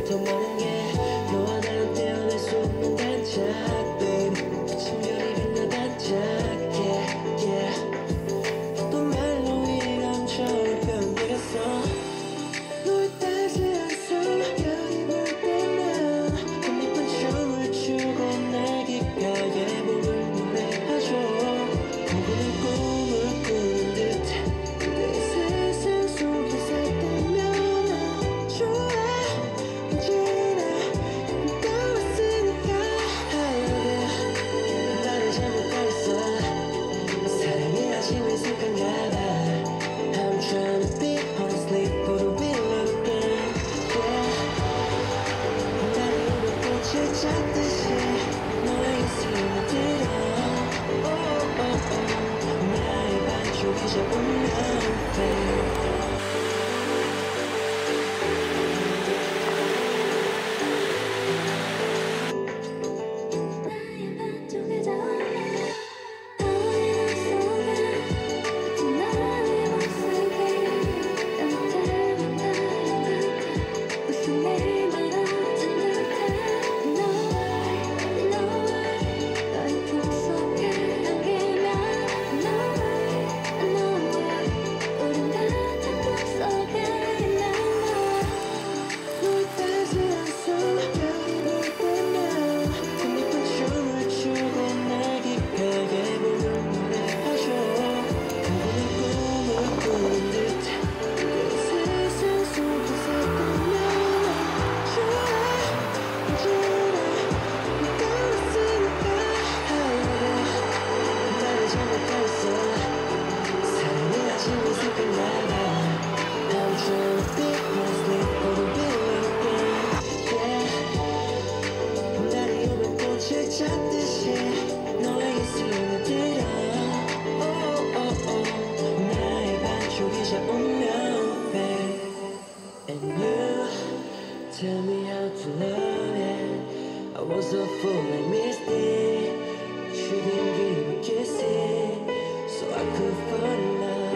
더 많은 게 너와 나는 떼어낼 수 없는 단짝 babe 숨결이 빛나 단짝 yeah yeah 또 말로 위가 엄청 변해갔어 너의 따스한 손결이 볼 때면 꽃잎은 춤을 추고 날 귓가에 몸을 노래하죠 보고는 꿈을 꾸는 듯 그대의 세상 속에 살다면 난 좋아 언제나 따랐으니까 하여간 나를 잘못 알았어 사랑이 아직 미숙한가 봐 I'm trying to be honestly for the real again yeah 나를 오면 꽃을 찾듯이 너에게 스며들어 oh, oh, oh. 나의 반쪽이자 운명 babe 찾듯이 너에게 스며들어 oh, oh, oh. 나의 반쪽이자 운명 babe And you tell me how to love it I was a fool like Misty She didn't give me kisses So I could fall in love